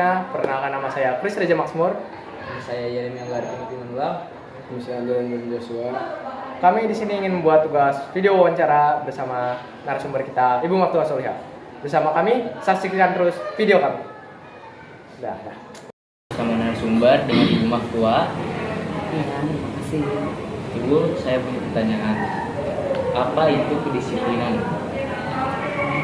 semuanya, perkenalkan nama saya Chris Reza Maksmur. Saya Yeremia Gardi Timanula. Saya Andrew Joshua. Kami di sini ingin membuat tugas video wawancara bersama narasumber kita, Ibu Maktua Solihah. Bersama kami, saksikan terus video kami. Dah. Bersama narasumber dengan Ibu Maktua. Ya, terima kasih. Ibu, saya punya pertanyaan. Apa itu kedisiplinan?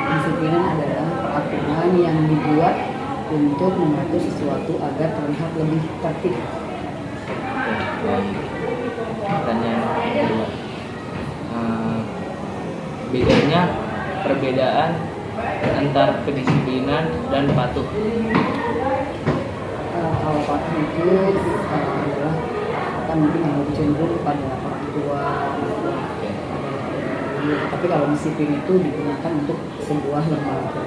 Disiplinan adalah peraturan yang dibuat untuk mengatur sesuatu agar terlihat lebih tertib. Baik. Pertanyaan kedua. Perbedaan antara kedisiplinan dan patuh. Kalau patuh itu adalah kata mungkin yang lebih cenderung kepada orang tua. Tapi kalau disiplin itu digunakan untuk sebuah lembaga.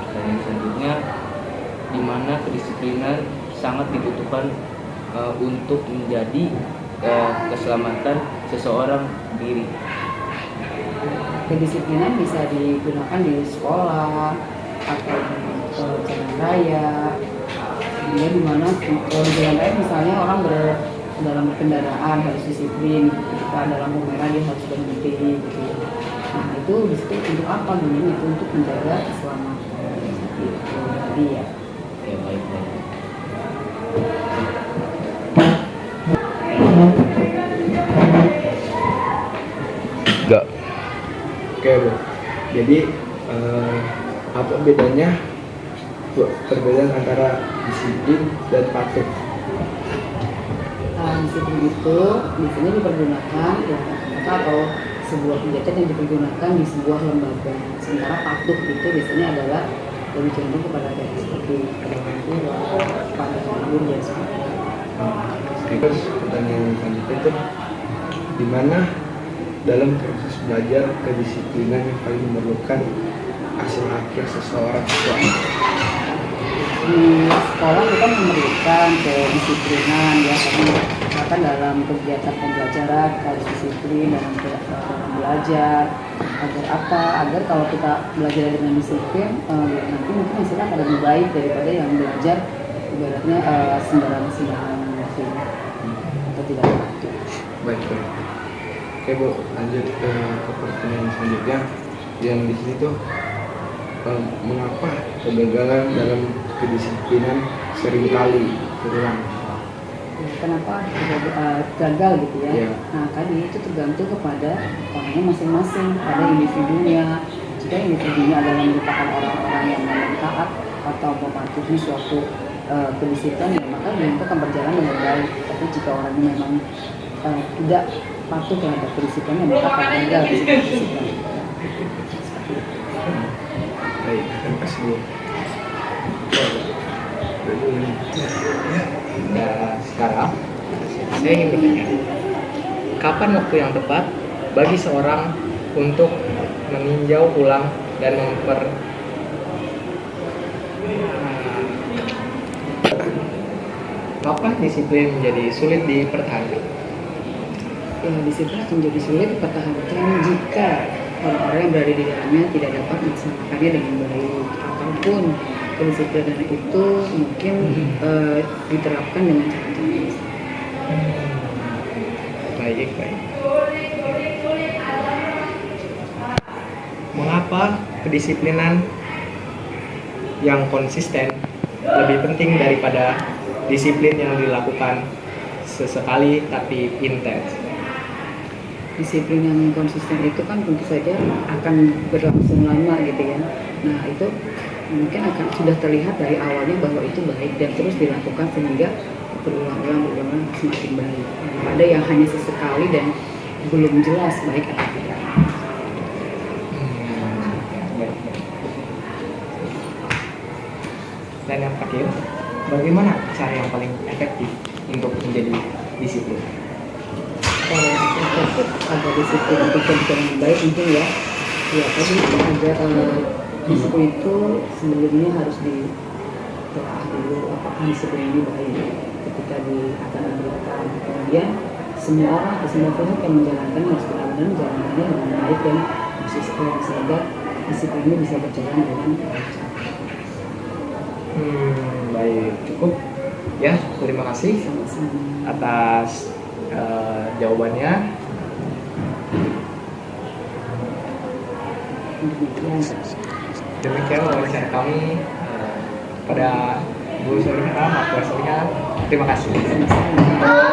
Pertanyaan selanjutnya, di mana kedisiplinan sangat dibutuhkan untuk menjadi keselamatan seseorang diri. Kedisiplinan bisa digunakan di sekolah atau di jalan raya. Dia di mana kalau di jalan raya misalnya orang dalam berkendaraan harus disiplin, ketika ada lampu merah dia harus berhenti gitu. Nah itu disitu untuk apa nih? Itu untuk menjaga keselamatan dia. Oke, baik. Enggak. Oke, Bu. Jadi apa bedanya perbedaan antara disiplin dan patuh? Disiplin itu biasanya dipergunakan atau sebuah kegiatan yang dipergunakan di sebuah lembaga. Sementara patuh itu biasanya adalah lebih cenderung kepada kayak seperti orang tua, pada guru dan sebagainya. Terus pertanyaan selanjutnya itu di mana dalam proses belajar kedisiplinan yang paling memerlukan hasil akhir seseorang siswa? Di sekolah kita memerlukan kedisiplinan ya, karena bahkan dalam kegiatan pembelajaran kita harus disiplin dalam belajar. Agar apa? Agar kalau kita belajar dengan disiplin, nanti mungkin hasilnya akan lebih baik daripada yang belajar ibaratnya sembarang-sembarang atau tidak patuh. Baik. Oke, Bu, lanjut ke pertanyaan selanjutnya yang di sini tuh mengapa kegagalan dalam kedisiplinan seringkali berulang? Kenapa gagal gitu ya? Yeah. Nah tadi itu tergantung kepada orangnya masing-masing, pada individunya. Jika individunya adalah merupakan orang-orang yang memang taat atau mematuhi suatu kedisiplinan, ya maka dia itu akan berjalan dengan baik. Tapi jika orangnya memang tidak patuh terhadap kedisiplinan, maka akan gagal disiplin. Baik, terima kasih, Bu. Nah, sekarang saya ingin bertanya, kapan waktu yang tepat bagi seorang untuk meninjau ulang dan Kenapa disiplin menjadi sulit dipertahankan? Ya, disiplin akan menjadi sulit dipertahankan jika orang-orang yang berada di dalamnya tidak dapat melaksanakannya dengan baik, ataupun kedisiplinan itu mungkin diterapkan dengan cara-cara Baik. Mengapa kedisiplinan yang konsisten lebih penting daripada disiplin yang dilakukan sesekali tapi intens? Disiplin yang konsisten itu kan tentu saja akan berlangsung lama gitu ya. Nah itu mungkin akan sudah terlihat dari awalnya bahwa itu baik dan terus dilakukan sehingga berulang-ulang semakin baik. Ada yang hanya sesekali dan belum jelas baik atau tidak. Dan yang terakhir, bagaimana cara yang paling efektif untuk menjadi disiplin? Kalau untuk agar disiplin untuk berjalan dengan baik mungkin ya tadi agar disiplin itu sebelumnya harus ditelaah dulu apakah disiplin ini baik ketika akan diberikan. Kemudian semua orang, semua pihak yang menjalankan harus benar-benar menjalankannya dengan baik dan konsisten sehingga disiplin ini bisa berjalan dengan lancar. Baik, cukup ya. Terima kasih Sama-sama. atas jawabannya. Demikian. Demikian wawancara kami pada Bu Soliha, Mas Soliha. Terima kasih. Sama-sama.